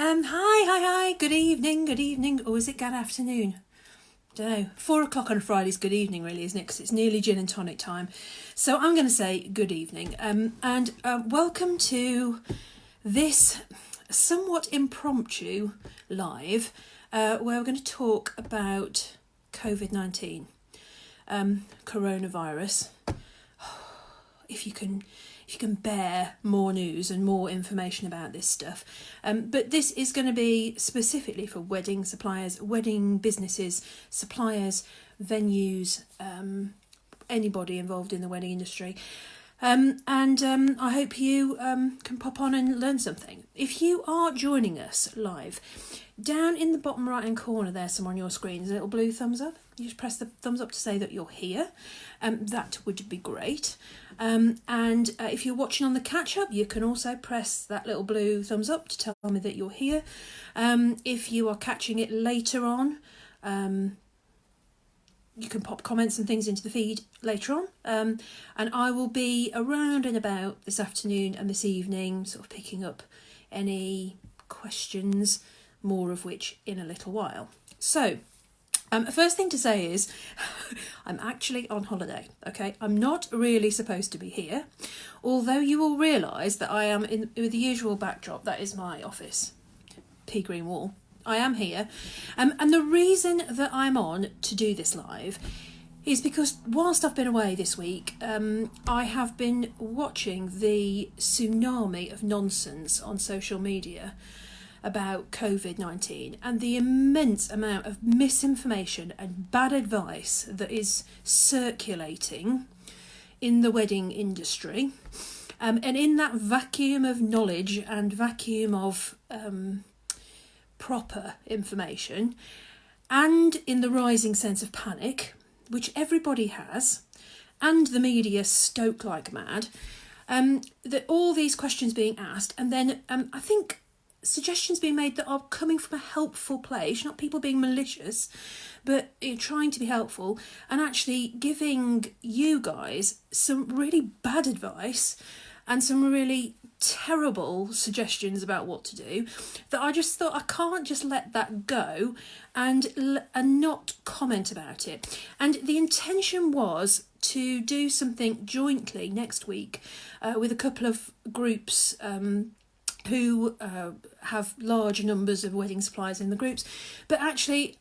Hi. Good evening. Or is it good afternoon? Don't know. 4 o'clock on a Friday is good evening, really, isn't it? Because it's nearly gin and tonic time. So I'm going to say good evening. And welcome to this somewhat impromptu live, where we're going to talk about Covid-19, coronavirus. If you can bear more news and more information about this stuff. But this is going to be specifically for wedding suppliers, wedding businesses, suppliers, venues, anybody involved in the wedding industry. I hope you can pop on and learn something. If you are joining us live, down in the bottom right hand corner there, somewhere on your screen, is a little blue thumbs up. You just press the thumbs up to say that you're here. That would be great. If you're watching on the catch up, you can also press that little blue thumbs up to tell me that you're here. If you are catching it later on, you can pop comments and things into the feed later on. And I will be around and about this afternoon and this evening, sort of picking up any questions, more of which in a little while. So, first thing to say is I'm actually on holiday, okay? I'm not really supposed to be here, although you will realise that I am with the usual backdrop. That is my office, pea green wall. I am here. And the reason that I'm on to do this live is because whilst I've been away this week, I have been watching the tsunami of nonsense on social media about Covid-19 and the immense amount of misinformation and bad advice that is circulating in the wedding industry. And in that vacuum of knowledge and vacuum of proper information, and in the rising sense of panic, which everybody has, and the media stoke like mad, that all these questions being asked, and then I think suggestions being made that are coming from a helpful place, not people being malicious, but trying to be helpful and actually giving you guys some really bad advice and some really terrible suggestions about what to do, that I just thought I can't just let that go and not comment about it. And the intention was to do something jointly next week with a couple of groups who have large numbers of wedding suppliers in the groups. But actually,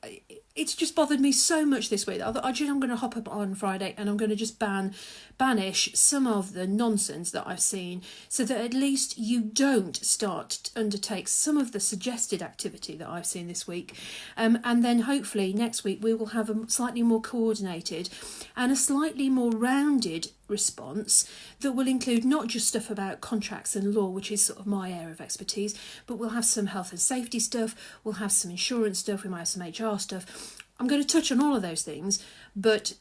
it's just bothered me so much this week that I'm going to hop up on Friday and I'm going to just banish some of the nonsense that I've seen, so that at least you don't start to undertake some of the suggested activity that I've seen this week. And then hopefully next week we will have a slightly more coordinated and a slightly more rounded response that will include not just stuff about contracts and law, which is sort of my area of expertise, but we'll have some health and safety stuff, we'll have some insurance stuff, we might have some HR stuff. I'm going to touch on all of those things, but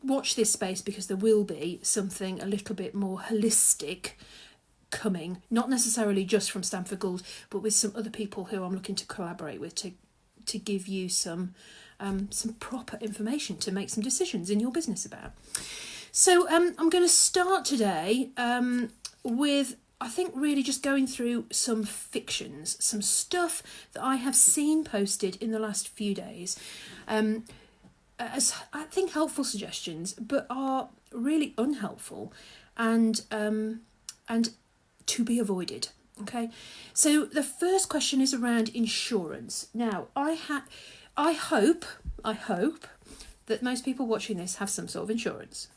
watch this space, because there will be something a little bit more holistic coming, not necessarily just from Stamford Gould, but with some other people who I'm looking to collaborate with to give you some proper information to make some decisions in your business about. So I'm going to start today with, I think, really just going through some fictions, some stuff that I have seen posted in the last few days, as I think helpful suggestions, but are really unhelpful and to be avoided. Okay, so the first question is around insurance. Now, I hope that most people watching this have some sort of insurance.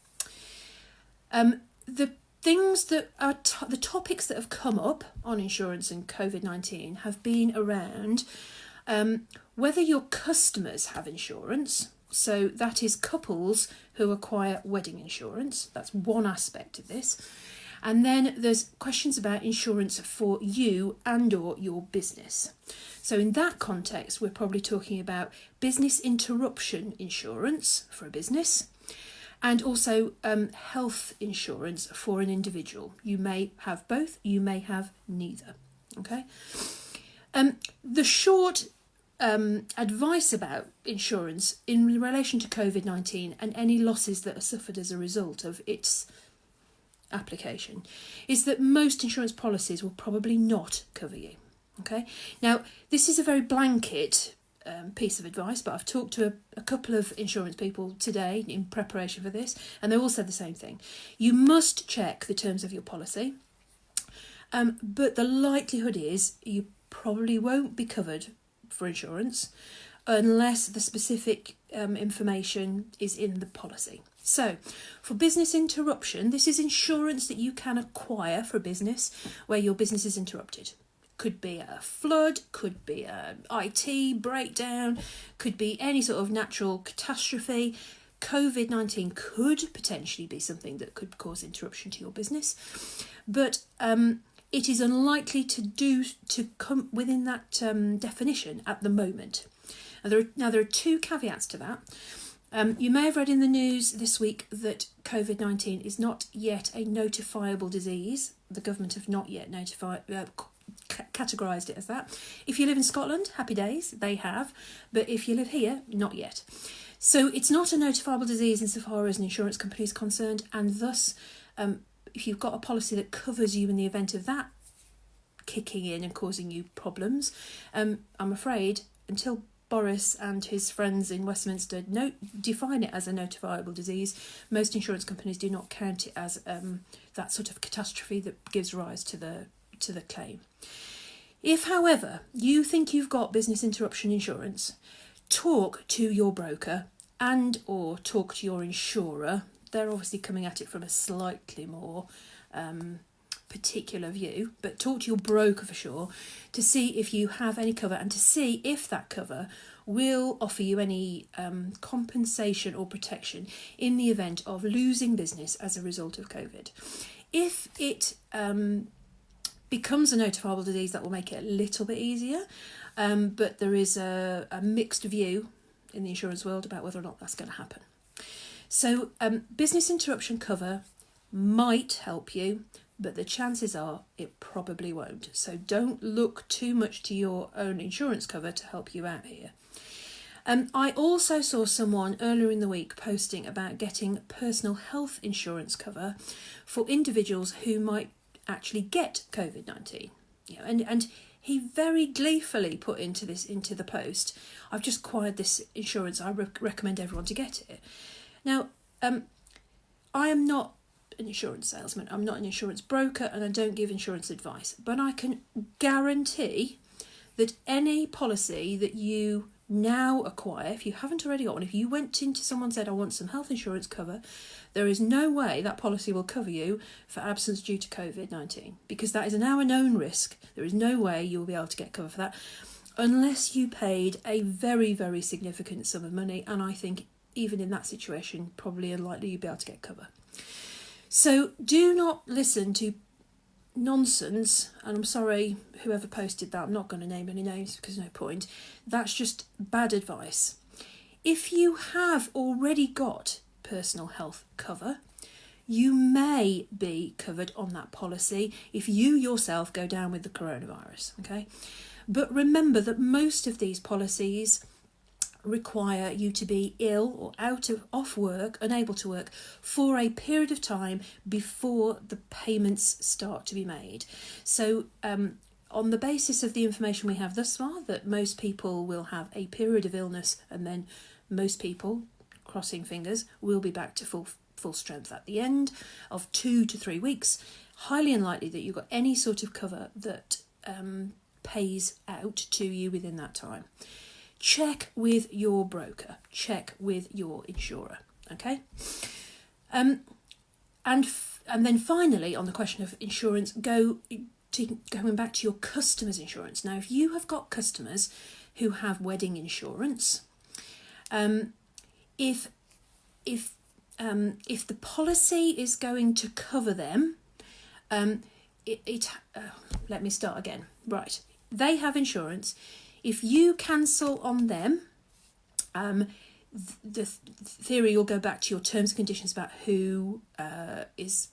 The things that are the topics that have come up on insurance and Covid-19 have been around whether your customers have insurance. So that is couples who acquire wedding insurance. That's one aspect of this. And then there's questions about insurance for you and or your business. So in that context, we're probably talking about business interruption insurance for a business, and also health insurance for an individual. You may have both, you may have neither. Okay. The short advice about insurance in relation to Covid-19 and any losses that are suffered as a result of its application is that most insurance policies will probably not cover you. Okay, now this is a very blanket piece of advice, but I've talked to a couple of insurance people today in preparation for this, and they all said the same thing. You must check the terms of your policy, but the likelihood is you probably won't be covered for insurance unless the specific information is in the policy. So, for business interruption, this is insurance that you can acquire for a business where your business is interrupted. Could be a flood, could be an IT breakdown, could be any sort of natural catastrophe. Covid-19 could potentially be something that could cause interruption to your business, but it is unlikely to come within that definition at the moment. Now there are two caveats to that. You may have read in the news this week that Covid-19 is not yet a notifiable disease. The government have not yet categorised it as that. If you live in Scotland, happy days, they have. But if you live here, not yet. So it's not a notifiable disease insofar as an insurance company is concerned, and thus if you've got a policy that covers you in the event of that kicking in and causing you problems, I'm afraid until Boris and his friends in Westminster define it as a notifiable disease, most insurance companies do not count it as that sort of catastrophe that gives rise to the claim. If, however, you think you've got business interruption insurance, talk to your broker and or talk to your insurer. They're obviously coming at it from a slightly more particular view, but talk to your broker for sure to see if you have any cover and to see if that cover will offer you any compensation or protection in the event of losing business as a result of COVID. If it becomes a notifiable disease, that will make it a little bit easier, but there is a mixed view in the insurance world about whether or not that's going to happen. So business interruption cover might help you, but the chances are it probably won't. So don't look too much to your own insurance cover to help you out here. I also saw someone earlier in the week posting about getting personal health insurance cover for individuals who might actually get COVID-19. And he very gleefully put into the post, I've just acquired this insurance, I recommend everyone to get it. Now, I am not an insurance salesman, I'm not an insurance broker, and I don't give insurance advice, but I can guarantee that any policy that you now acquire, if you haven't already got one, if you went into someone and said, I want some health insurance cover, there is no way that policy will cover you for absence due to COVID-19, because that is now a known risk. There is no way you will be able to get cover for that unless you paid a very, very significant sum of money, and I think even in that situation, probably unlikely you'd be able to get cover. So do not listen to nonsense, and I'm sorry whoever posted that, I'm not going to name any names because no point. That's just bad advice. If you have already got personal health cover, you may be covered on that policy if you yourself go down with the coronavirus, okay? But remember that most of these policies require you to be ill or off work, unable to work for a period of time before the payments start to be made. So on the basis of the information we have thus far, that most people will have a period of illness, and then most people, crossing fingers, will be back to full strength at the end of 2 to 3 weeks. Highly unlikely that you've got any sort of cover that pays out to you within that time. Check with your broker, check with your insurer, okay? And then finally, on the question of insurance, going back to your customers' insurance. Now, if you have got customers who have wedding insurance, if the policy is going to cover them, let me start again. Right, they have insurance. If you cancel on them, the theory will go back to your terms and conditions about who is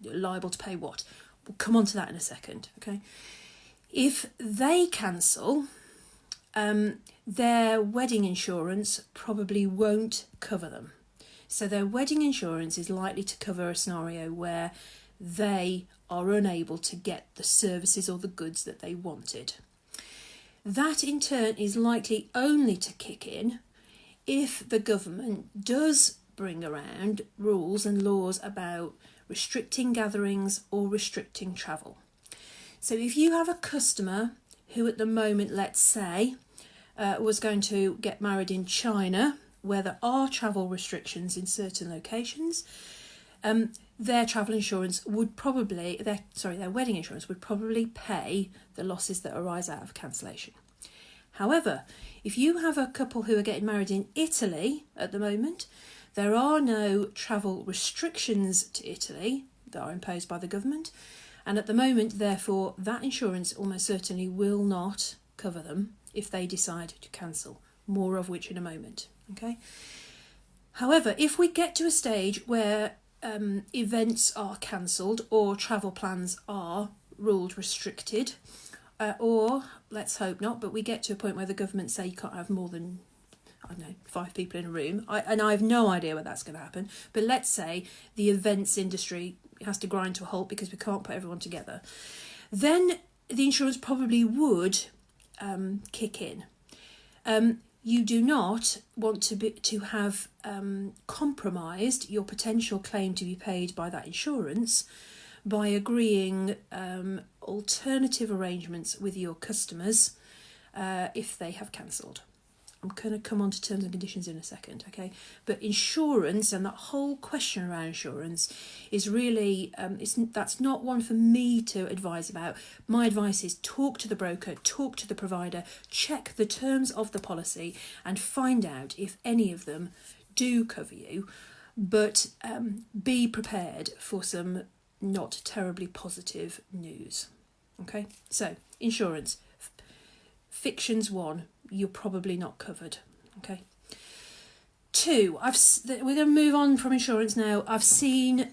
liable to pay what. We'll come on to that in a second, okay? If they cancel, their wedding insurance probably won't cover them. So their wedding insurance is likely to cover a scenario where they are unable to get the services or the goods that they wanted. That in turn is likely only to kick in if the government does bring around rules and laws about restricting gatherings or restricting travel. So if you have a customer who at the moment, let's say, was going to get married in China, where there are travel restrictions in certain locations, their travel insurance would probably, their wedding insurance would probably pay the losses that arise out of cancellation. However, if you have a couple who are getting married in Italy at the moment, there are no travel restrictions to Italy that are imposed by the government, and at the moment, therefore, that insurance almost certainly will not cover them if they decide to cancel, more of which in a moment. Okay. However, if we get to a stage where events are cancelled or travel plans are ruled restricted, or let's hope not, but we get to a point where the government say you can't have more than, 5 people in a room, and I have no idea where that's going to happen, but let's say the events industry has to grind to a halt because we can't put everyone together, then the insurance probably would kick in. You do not want to have compromised your potential claim to be paid by that insurance by agreeing alternative arrangements with your customers if they have cancelled. I'm going to come on to terms and conditions in a second, okay? But insurance and that whole question around insurance is really, that's not one for me to advise about. My advice is talk to the broker, talk to the provider, check the terms of the policy and find out if any of them do cover you, but be prepared for some not terribly positive news, okay? So, insurance. Fiction's 1. You're probably not covered. Okay. 2, we're going to move on from insurance now. I've seen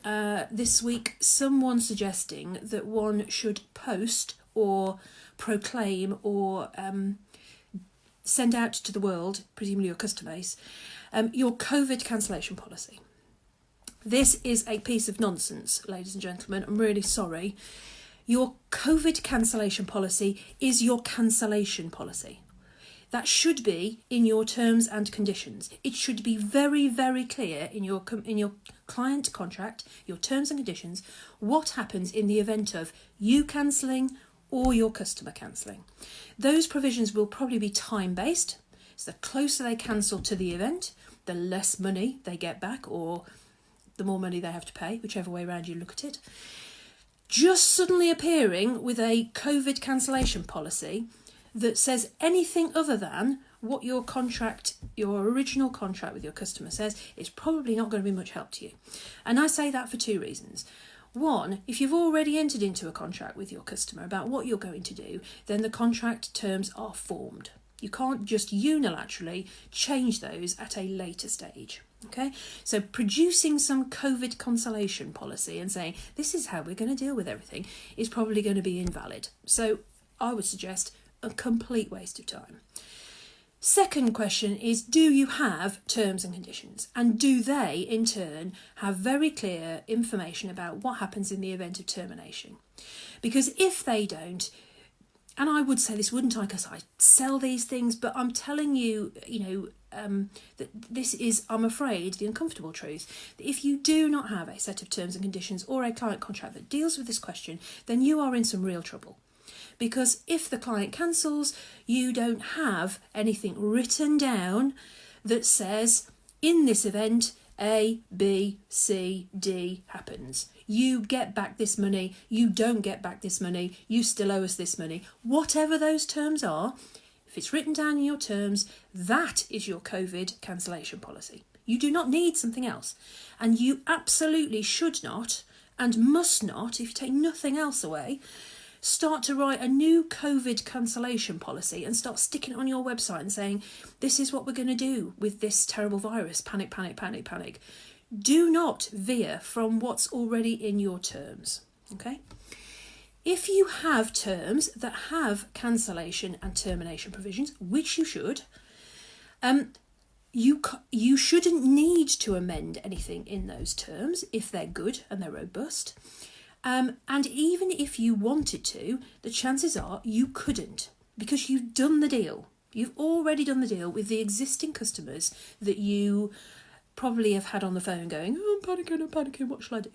this week someone suggesting that one should post or proclaim or send out to the world, presumably your customer base, your COVID cancellation policy. This is a piece of nonsense, ladies and gentlemen. I'm really sorry. Your COVID cancellation policy is your cancellation policy. That should be in your terms and conditions. It should be very, very clear in your client contract, your terms and conditions, what happens in the event of you cancelling or your customer cancelling. Those provisions will probably be time-based. So the closer they cancel to the event, the less money they get back or the more money they have to pay, whichever way around you look at it. Just suddenly appearing with a COVID cancellation policy that says anything other than what your original contract with your customer says is probably not going to be much help to you. And I say that for 2 reasons. 1, if you've already entered into a contract with your customer about what you're going to do, then the contract terms are formed. You can't just unilaterally change those at a later stage. Okay, so producing some COVID cancellation policy and saying this is how we're going to deal with everything is probably going to be invalid. So I would suggest a complete waste of time. Second question is, do you have terms and conditions? And do they, in turn, have very clear information about what happens in the event of termination? Because if they don't, and I would say this, wouldn't I, because I sell these things, but I'm telling you, that this is, I'm afraid, the uncomfortable truth. That if you do not have a set of terms and conditions or a client contract that deals with this question, then you are in some real trouble. Because if the client cancels, you don't have anything written down that says, in this event, A, B, C, D happens. You get back this money, you don't get back this money, you still owe us this money. Whatever those terms are, if it's written down in your terms, that is your COVID cancellation policy. You do not need something else. And you absolutely should not and must not, if you take nothing else away, start to write a new COVID cancellation policy and start sticking it on your website and saying, this is what we're going to do with this terrible virus. Panic, panic, panic, panic. Do not veer from what's already in your terms. Okay? If you have terms that have cancellation and termination provisions, which you should, you shouldn't need to amend anything in those terms if they're good and they're robust. And even if you wanted to, the chances are you couldn't. because you've done the deal. You've already done the deal with the existing customers that you probably have had on the phone going, oh, I'm panicking, what shall I do?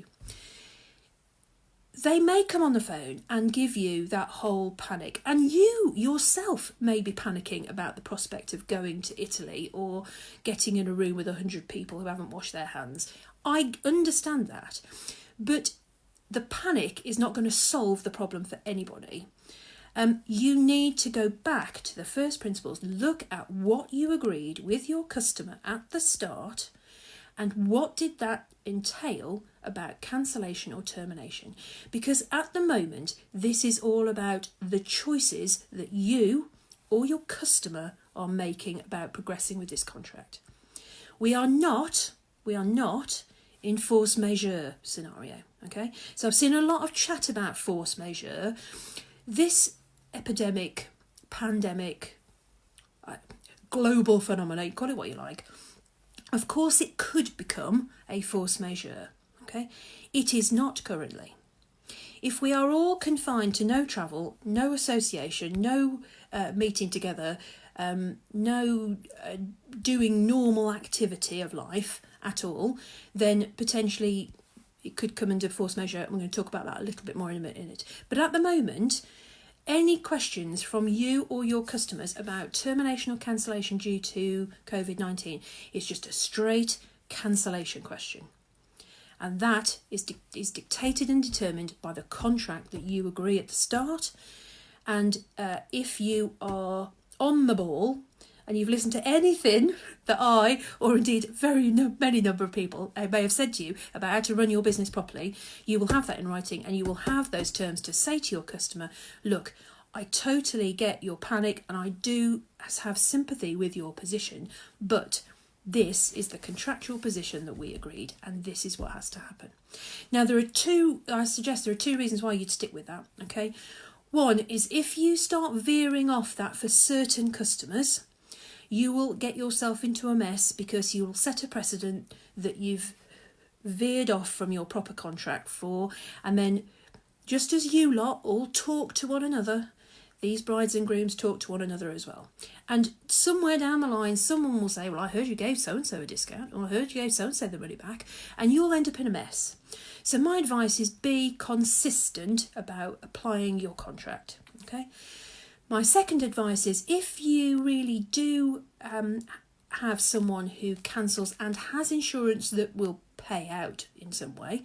They may come on the phone and give you that whole panic, and you yourself may be panicking about the prospect of going to Italy or getting in a room with 100 people who haven't washed their hands. I understand that, but the panic is not going to solve the problem for anybody. You need to go back to the first principles, look at what you agreed with your customer at the start, and what did that entail about cancellation or termination. Because at the moment, this is all about the choices that you or your customer are making about progressing with this contract. We are not in force majeure scenario, okay? So I've seen a lot of chat about force majeure. This epidemic, pandemic, global phenomenon, call it what you like, of course it could become a force majeure, okay? It is not currently. If we are all confined to no travel, no association, no meeting together, no doing normal activity of life at all, then potentially it could come under force majeure. I'm going to talk about that a little bit more in a minute. But at the moment, any questions from you or your customers about termination or cancellation due to Covid-19 is just a straight cancellation question. And that is dictated and determined by the contract that you agree at the start. And if you are on the ball and you've listened to anything that I, or indeed many number of people, may have said to you about how to run your business properly, you will have that in writing, and you will have those terms to say to your customer, look, I totally get your panic and I do have sympathy with your position, but this is the contractual position that we agreed, and this is what has to happen. Now, I suggest there are two reasons why you'd stick with that, okay? One is if you start veering off that for certain customers, you will get yourself into a mess because you will set a precedent that you've veered off from your proper contract for, and then just as you lot all talk to one another, these brides and grooms talk to one another as well. And somewhere down the line, someone will say, well, I heard you gave so-and-so a discount, or I heard you gave so-and-so the money back, and you'll end up in a mess. So my advice is be consistent about applying your contract, okay? My second advice is if you really do have someone who cancels and has insurance that will pay out in some way,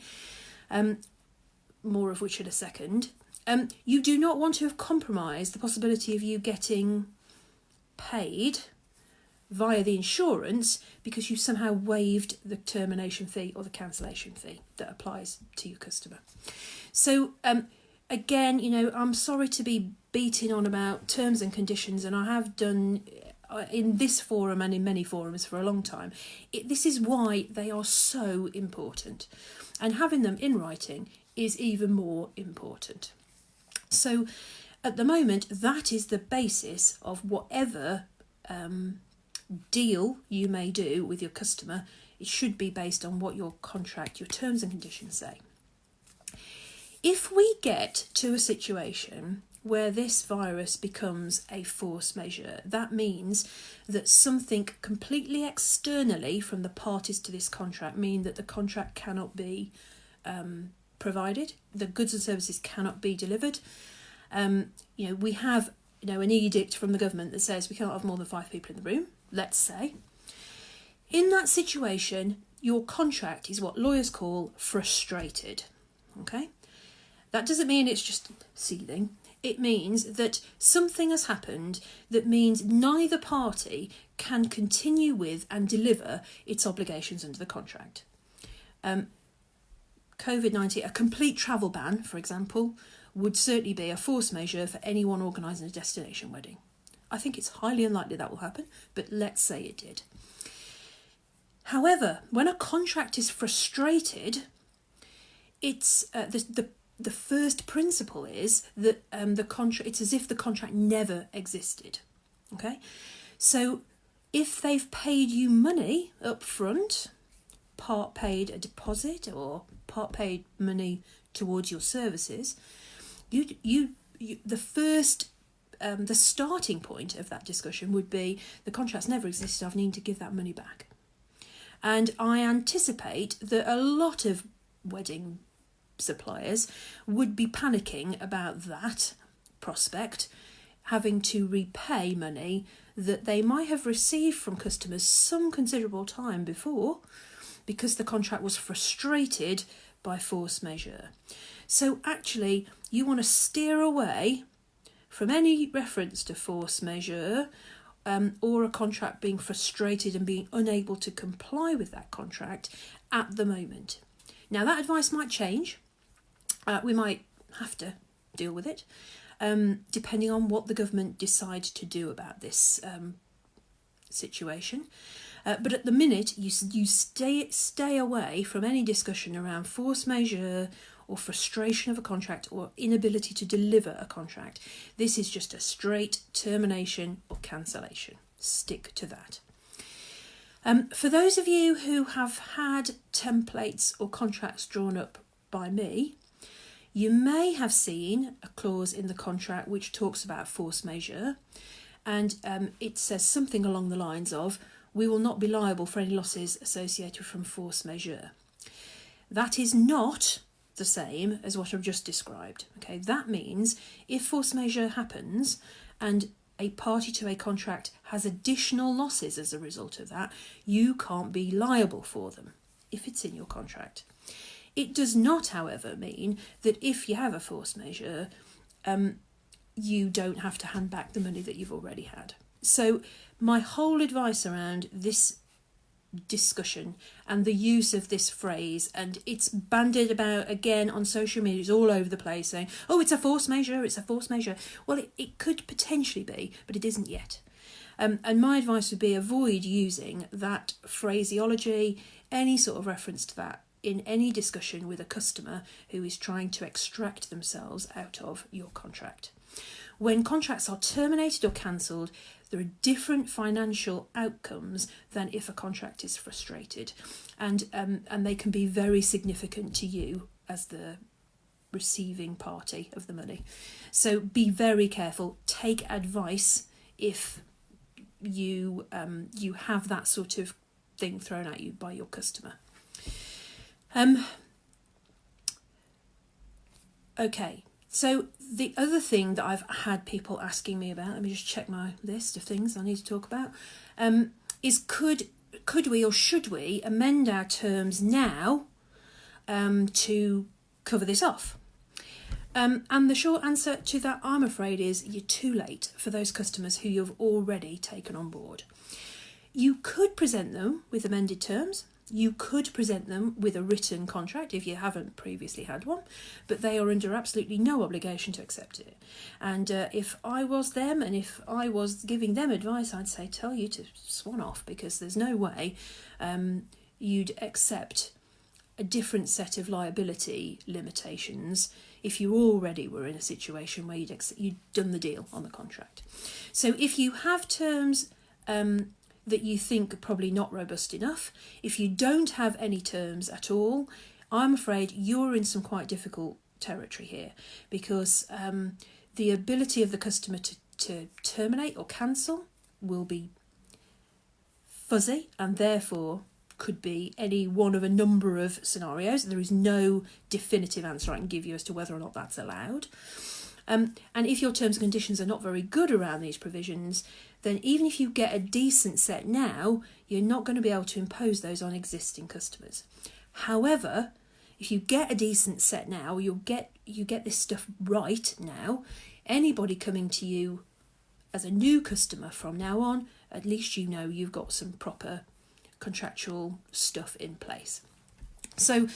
more of which in a second, you do not want to have compromised the possibility of you getting paid via the insurance because you somehow waived the termination fee or the cancellation fee that applies to your customer. So again, I'm sorry to be beating on about terms and conditions, and I have done in this forum and in many forums for a long time. This is why they are so important, and having them in writing is even more important. So at the moment, that is the basis of whatever deal you may do with your customer. It should be based on what your contract, your terms and conditions say. If we get to a situation where this virus becomes a force majeure, that means that something completely externally from the parties to this contract mean that the contract cannot be provided, the goods and services cannot be delivered. We have an edict from the government that says we cannot have more than 5 people in the room, let's say. In that situation, your contract is what lawyers call frustrated, okay? That doesn't mean it's just seething. It means that something has happened that means neither party can continue with and deliver its obligations under the contract. Covid-19, a complete travel ban, for example, would certainly be a force majeure for anyone organising a destination wedding. I think it's highly unlikely that will happen, but let's say it did. However, when a contract is frustrated, it's the first principle is that the contract, it's as if the contract never existed. Okay, so if they've paid you money up front, part paid a deposit or part paid money towards your services, you the first the starting point of that discussion would be the contract's never existed, I've needed to give that money back. And I anticipate that a lot of wedding suppliers would be panicking about that prospect, having to repay money that they might have received from customers some considerable time before, because the contract was frustrated by force majeure. So actually, you want to steer away from any reference to force majeure or a contract being frustrated and being unable to comply with that contract at the moment. Now, that advice might change. We might have to deal with it, depending on what the government decides to do about this situation. But at the minute, you stay away from any discussion around force majeure or frustration of a contract or inability to deliver a contract. This is just a straight termination or cancellation. Stick to that. For those of you who have had templates or contracts drawn up by me, you may have seen a clause in the contract which talks about force majeure, and it says something along the lines of, we will not be liable for any losses associated from force majeure. That is not the same as what I've just described. Okay, that means if force majeure happens and a party to a contract has additional losses as a result of that, you can't be liable for them if it's in your contract. It does not, however, mean that if you have a force majeure, you don't have to hand back the money that you've already had. So my whole advice around this discussion and the use of this phrase, and it's bandied about again on social media, it's all over the place saying, oh, it's a force majeure, it's a force majeure. Well, it could potentially be, but it isn't yet. And my advice would be avoid using that phraseology, any sort of reference to that, in any discussion with a customer who is trying to extract themselves out of your contract. When contracts are terminated or cancelled, there are different financial outcomes than if a contract is frustrated, and they can be very significant to you as the receiving party of the money. So be very careful. Take advice if you have that sort of thing thrown at you by your customer. Okay, so the other thing that I've had people asking me about, let me just check my list of things I need to talk about, is could we or should we amend our terms now to cover this off? And the short answer to that, I'm afraid, is you're too late for those customers who you've already taken on board. You could present them with amended terms. You could present them with a written contract if you haven't previously had one, but they are under absolutely no obligation to accept it. And if I was them and if I was giving them advice, I'd say tell you to swan off, because there's no way you'd accept a different set of liability limitations if you already were in a situation where you'd done the deal on the contract. So if you have terms that you think are probably not robust enough, if you don't have any terms at all, I'm afraid you're in some quite difficult territory here, because the ability of the customer to terminate or cancel will be fuzzy, and therefore could be any one of a number of scenarios. There is no definitive answer I can give you as to whether or not that's allowed. And if your terms and conditions are not very good around these provisions, then even if you get a decent set now, you're not going to be able to impose those on existing customers. However, if you get a decent set now, you get this stuff right now, anybody coming to you as a new customer from now on, at least you know you've got some proper contractual stuff in place. So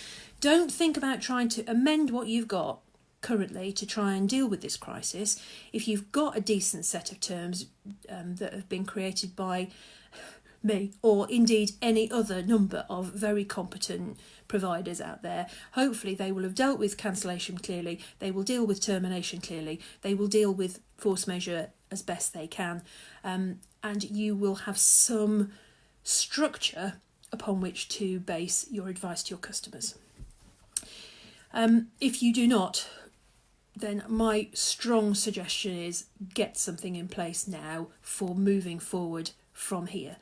don't think about trying to amend what you've got currently to try and deal with this crisis. If you've got a decent set of terms that have been created by me, or indeed any other number of very competent providers out there, hopefully they will have dealt with cancellation clearly, they will deal with termination clearly, they will deal with force majeure as best they can, and you will have some structure upon which to base your advice to your customers. If you do not, then my strong suggestion is get something in place now for moving forward from here.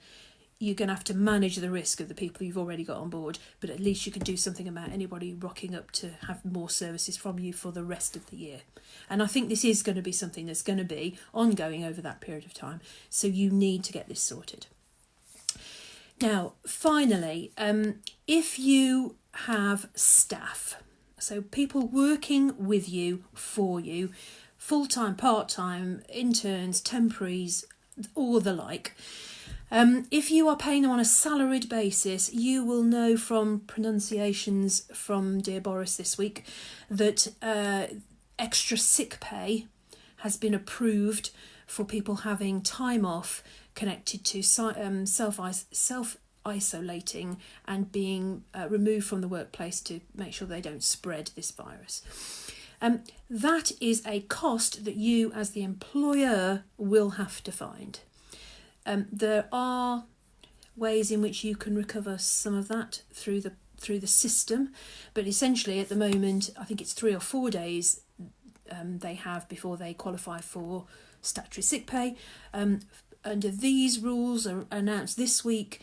You're going to have to manage the risk of the people you've already got on board, but at least you can do something about anybody rocking up to have more services from you for the rest of the year. And I think this is going to be something that's going to be ongoing over that period of time. So you need to get this sorted. Now, finally, if you have staff, so people working with you, for you, full-time, part-time, interns, temporaries, or the like, if you are paying them on a salaried basis, you will know from pronunciations from dear Boris this week that extra sick pay has been approved for people having time off connected to self-isolating and being removed from the workplace to make sure they don't spread this virus. That is a cost that you as the employer will have to find. There are ways in which you can recover some of that through the system, but essentially at the moment I think it's 3 or 4 days they have before they qualify for statutory sick pay. Under these rules are announced this week,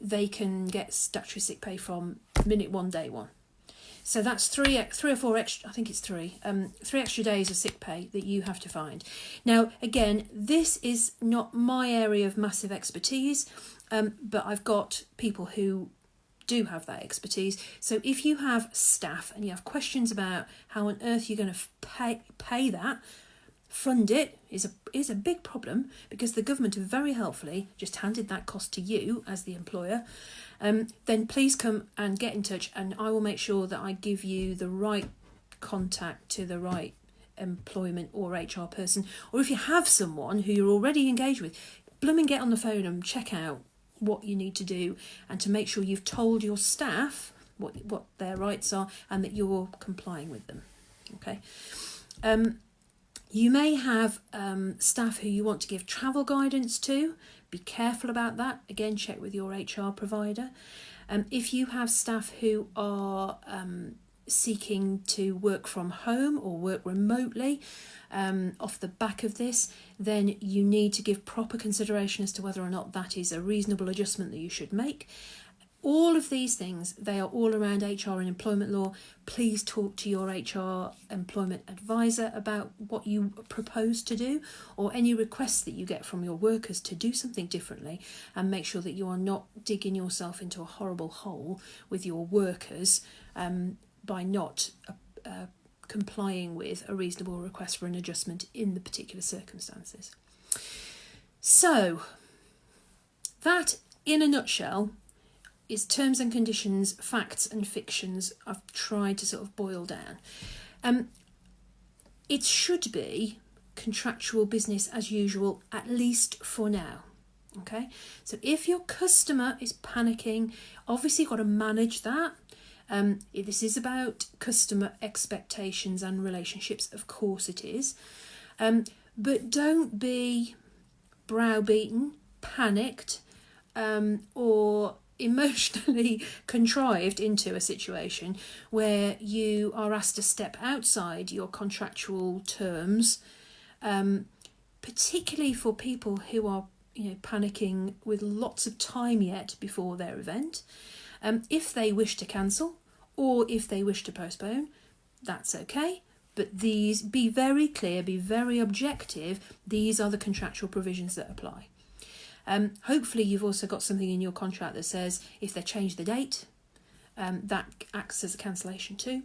they can get statutory sick pay from minute 1, day 1. So that's 3 or 4 extra, I think it's 3 extra days of sick pay that you have to find. Now, again, this is not my area of massive expertise, but I've got people who do have that expertise. So if you have staff and you have questions about how on earth you're going to pay that, fund it is a big problem, because the government have very helpfully just handed that cost to you as the employer. Then please come and get in touch, and I will make sure that I give you the right contact to the right employment or HR person. Or if you have someone who you're already engaged with, blooming get on the phone and check out what you need to do, and to make sure you've told your staff what their rights are and that you're complying with them. Okay. You may have staff who you want to give travel guidance to. Be careful about that. Again, check with your HR provider. If you have staff who are seeking to work from home or work remotely off the back of this, then you need to give proper consideration as to whether or not that is a reasonable adjustment that you should make. All of these things, they are all around HR and employment law. Please talk to your HR employment advisor about what you propose to do, or any requests that you get from your workers to do something differently, and make sure that you are not digging yourself into a horrible hole with your workers by not complying with a reasonable request for an adjustment in the particular circumstances. So, that in a nutshell is terms and conditions, facts and fictions I've tried to sort of boil down. It should be contractual business as usual, at least for now. Okay, so if your customer is panicking, obviously you've got to manage that. This is about customer expectations and relationships, of course it is. But don't be browbeaten, panicked, or emotionally contrived into a situation where you are asked to step outside your contractual terms, particularly for people who are panicking with lots of time yet before their event. If they wish to cancel or if they wish to postpone, that's okay. But these, be very clear, be very objective. These are the contractual provisions that apply. Hopefully you've also got something in your contract that says if they change the date, that acts as a cancellation too.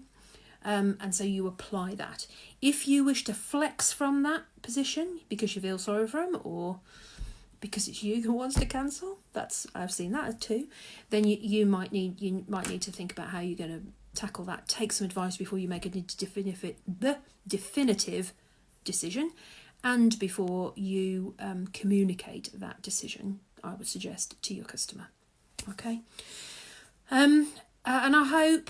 And so you apply that. If you wish to flex from that position because you feel sorry for them, or because it's you who wants to cancel, I've seen that too, then you might need to think about how you're going to tackle that. Take some advice before you make a definitive decision. And before you communicate that decision, I would suggest, to your customer. Okay? And I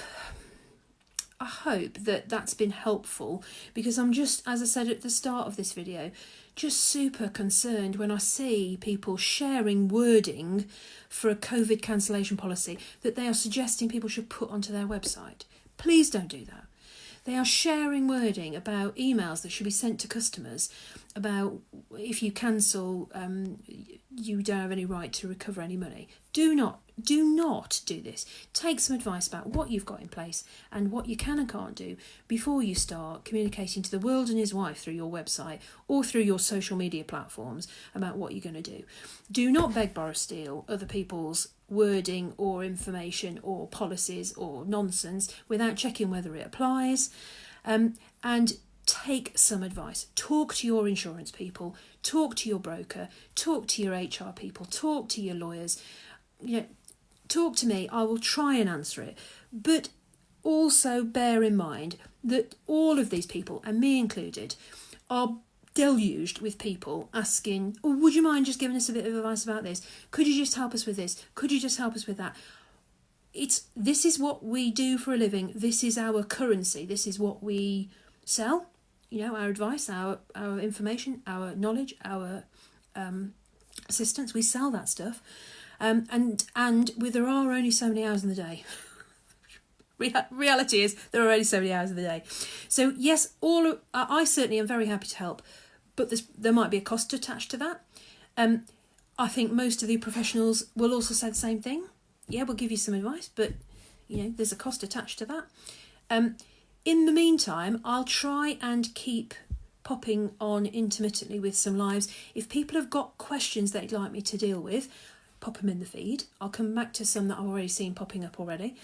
hope that that's been helpful, because I'm just, as I said at the start of this video, just super concerned when I see people sharing wording for a COVID cancellation policy that they are suggesting people should put onto their website. Please don't do that. They are sharing wording about emails that should be sent to customers about if you cancel, you don't have any right to recover any money. Do not do this. Take some advice about what you've got in place and what you can and can't do before you start communicating to the world and his wife through your website or through your social media platforms about what you're going to do. Do not beg, borrow, steal other people's wording or information or policies or nonsense without checking whether it applies. And take some advice. Talk to your insurance people, talk to your broker, talk to your HR people, talk to your lawyers. Talk to me. I will try and answer it. But also bear in mind that all of these people, and me included, are deluged with people asking, oh, would you mind just giving us a bit of advice about this? Could you just help us with this? Could you just help us with that? This is what we do for a living. This is our currency. This is what we sell. Our advice, our information, our knowledge, our assistance. We sell that stuff. And there are only so many hours in the day. Reality is there are only so many hours in the day. So yes, I certainly am very happy to help, but there might be a cost attached to that. I think most of the professionals will also say the same thing. Yeah, we'll give you some advice, but there's a cost attached to that. In the meantime, I'll try and keep popping on intermittently with some lives. If people have got questions they'd like me to deal with, pop them in the feed. I'll come back to some that I've already seen popping up already.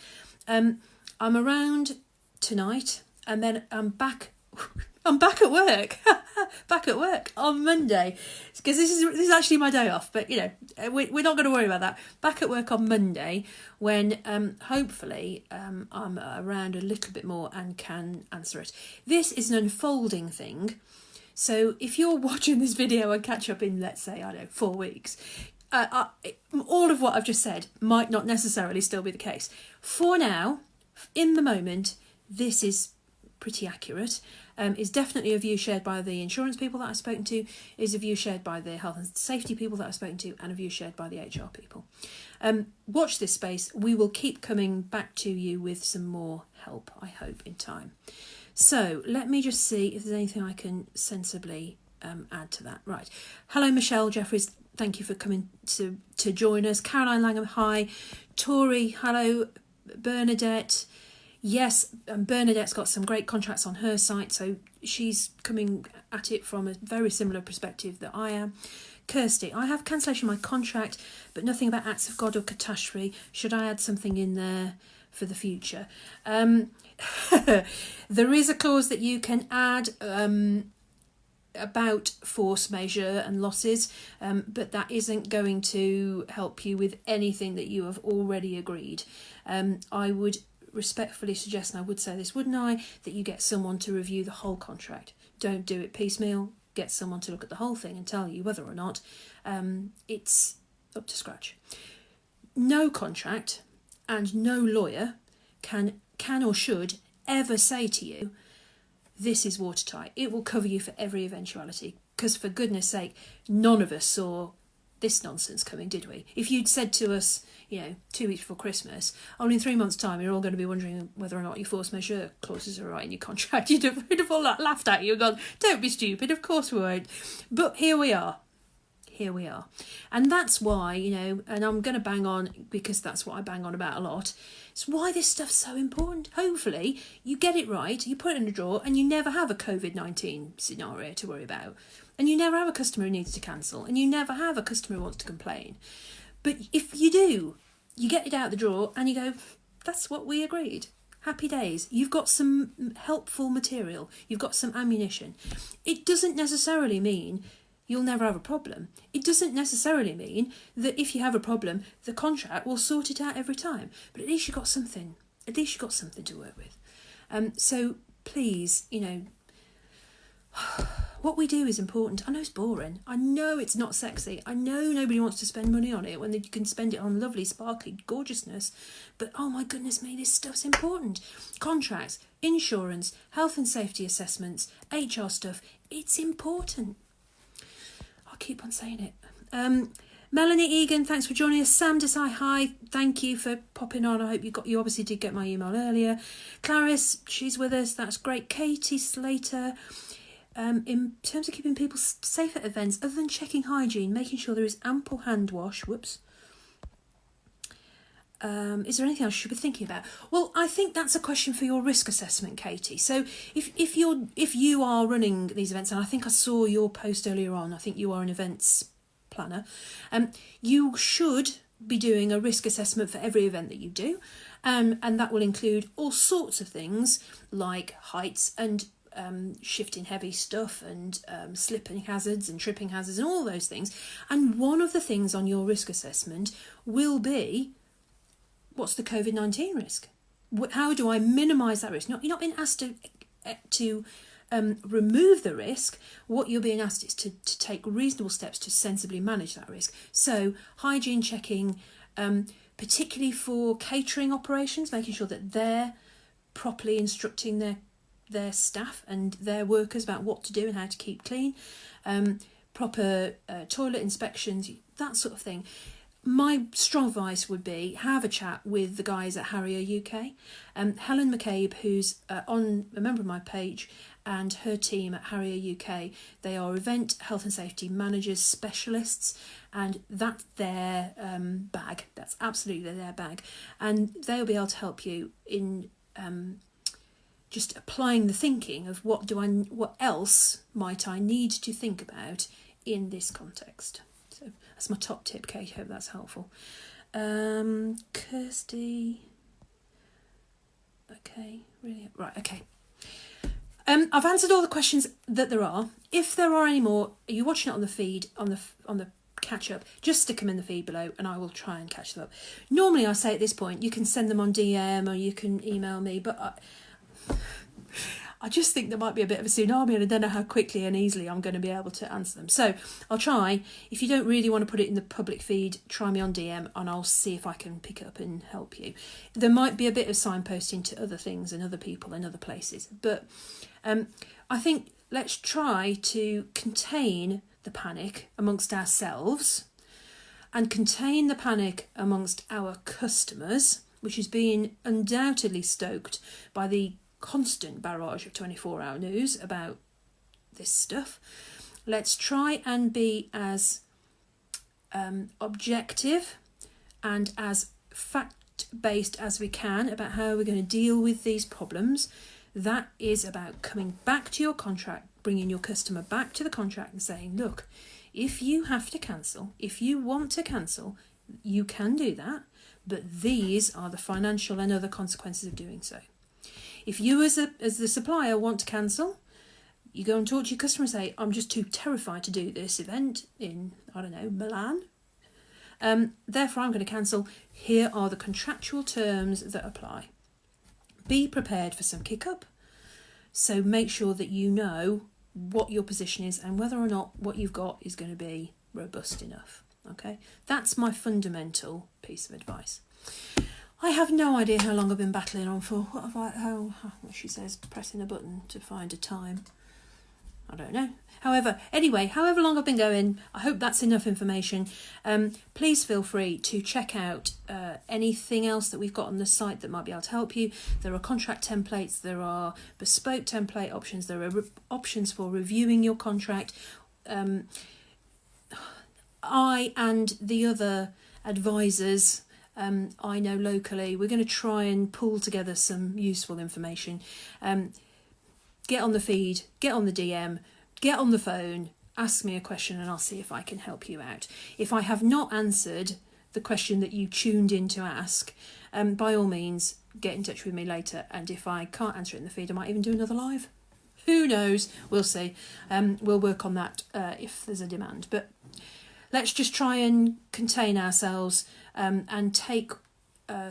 I'm around tonight, and then I'm back at work. Back at work on Monday, because this is actually my day off. But we're not going to worry about that. Back at work on Monday, when hopefully I'm around a little bit more and can answer it. This is an unfolding thing, so if you're watching this video and catch up in, let's say, 4 weeks. All of what I've just said might not necessarily still be the case. For now, in the moment, this is pretty accurate. Is definitely a view shared by the insurance people that I've spoken to, is a view shared by the health and safety people that I've spoken to, and a view shared by the HR people. Watch this space. We will keep coming back to you with some more help, I hope, in time. So let me just see if there's anything I can sensibly add to that. Right. Hello, Michelle Jeffries. Thank you for coming to join us. Caroline Langham, hi. Tori, hello. Bernadette. Yes, Bernadette's got some great contracts on her site, so she's coming at it from a very similar perspective that I am. Kirsty, I have cancellation of my contract, but nothing about acts of God or catastrophe. Should I add something in there for the future? There is a clause that you can add about force majeure and losses, but that isn't going to help you with anything that you have already agreed. I would respectfully suggest, and I would say this, wouldn't I, that you get someone to review the whole contract. Don't do it piecemeal. Get someone to look at the whole thing and tell you whether or not it's up to scratch. No contract and no lawyer can or should ever say to you, this is watertight. It will cover you for every eventuality. Because for goodness sake, none of us saw this nonsense coming, did we? If you'd said to us, 2 weeks before Christmas, only in 3 months' time, you're all going to be wondering whether or not your force majeure clauses are right in your contract, we'd have all laughed at you and gone, don't be stupid, of course we won't. But here we are. And that's why, and I'm going to bang on because that's what I bang on about a lot. It's why this stuff's so important. Hopefully you get it right, you put it in a drawer, and you never have a Covid-19 scenario to worry about. And you never have a customer who needs to cancel, and you never have a customer who wants to complain. But if you do, you get it out the drawer and you go, that's what we agreed. Happy days. You've got some helpful material. You've got some ammunition. It doesn't necessarily mean you'll never have a problem. It doesn't necessarily mean that if you have a problem, the contract will sort it out every time. But at least you've got something. At least you've got something to work with. So please, what we do is important. I know it's boring. I know it's not sexy. I know nobody wants to spend money on it when you can spend it on lovely, sparkly gorgeousness. But oh my goodness me, this stuff's important. Contracts, insurance, health and safety assessments, HR stuff. It's important. I'll keep on saying it. Melanie Egan, thanks for joining us. Sam Desai, hi. Thank you for popping on. I hope you obviously did get my email earlier. Clarice, she's with us. That's great. Katie Slater, in terms of keeping people safe at events, other than checking hygiene, making sure there is ample hand wash. Whoops. Is there anything else you should be thinking about? Well, I think that's a question for your risk assessment, Katie. So if you are running these events, and I think I saw your post earlier on, I think you are an events planner, you should be doing a risk assessment for every event that you do, and that will include all sorts of things like heights and shifting heavy stuff and slipping hazards and tripping hazards and all those things. And one of the things on your risk assessment will be, what's the Covid-19 risk? How do I minimise that risk? You're not being asked to remove the risk. What you're being asked is to take reasonable steps to sensibly manage that risk. So hygiene checking, particularly for catering operations, making sure that they're properly instructing their staff and their workers about what to do and how to keep clean, proper toilet inspections, that sort of thing. My strong advice would be have a chat with the guys at Harrier UK. Helen McCabe, who's a member of my page, and her team at Harrier UK, they are event health and safety managers, specialists, and that's their bag. That's absolutely their bag. And they'll be able to help you in just applying the thinking of what else might I need to think about in this context. So that's my top tip, Kate. Hope that's helpful. Kirsty. Okay, really, right. Okay. I've answered all the questions that there are. If there are any more, are you watching it on the feed, on the catch up? Just stick them in the feed below, and I will try and catch them up. Normally, I say at this point, you can send them on DM or you can email me, but I just think there might be a bit of a tsunami and I don't know how quickly and easily I'm going to be able to answer them. So I'll try. If you don't really want to put it in the public feed, try me on DM and I'll see if I can pick it up and help you. There might be a bit of signposting to other things and other people and other places. But I think let's try to contain the panic amongst ourselves and contain the panic amongst our customers, which is being undoubtedly stoked by the constant barrage of 24-hour news about this stuff. Let's try and be as objective and as fact-based as we can about how we're going to deal with these problems. That is about coming back to your contract, bringing your customer back to the contract and saying, look, if you have to cancel, if you want to cancel, you can do that, but these are the financial and other consequences of doing so. If you as the supplier want to cancel, you go and talk to your customer and say, I'm just too terrified to do this event in, I don't know, Milan. Therefore, I'm going to cancel. Here are the contractual terms that apply. Be prepared for some kick-up. So make sure that you know what your position is and whether or not what you've got is going to be robust enough. Okay, that's my fundamental piece of advice. I have no idea how long I've been battling on for. What have I? How she says, pressing a button to find a time. I don't know. However long I've been going, I hope that's enough information. Please feel free to check out anything else that we've got on the site that might be able to help you. There are contract templates, there are bespoke template options, there are options for reviewing your contract. I and the other advisors I know locally, we're going to try and pull together some useful information. Get on the feed, get on the DM, get on the phone, ask me a question and I'll see if I can help you out. If I have not answered the question that you tuned in to ask, by all means, get in touch with me later. And if I can't answer it in the feed, I might even do another live. Who knows? We'll see. We'll work on that if there's a demand. But let's just try and contain ourselves and take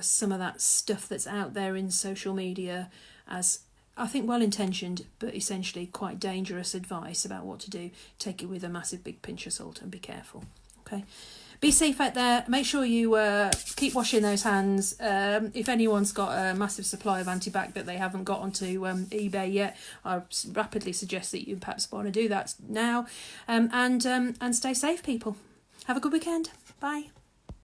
some of that stuff that's out there in social media as, I think, well-intentioned, but essentially quite dangerous advice about what to do. Take it with a massive big pinch of salt and be careful. Okay? Be safe out there. Make sure you keep washing those hands. If anyone's got a massive supply of antibac that they haven't got onto eBay yet, I rapidly suggest that you perhaps want to do that now. And stay safe, people. Have a good weekend. Bye.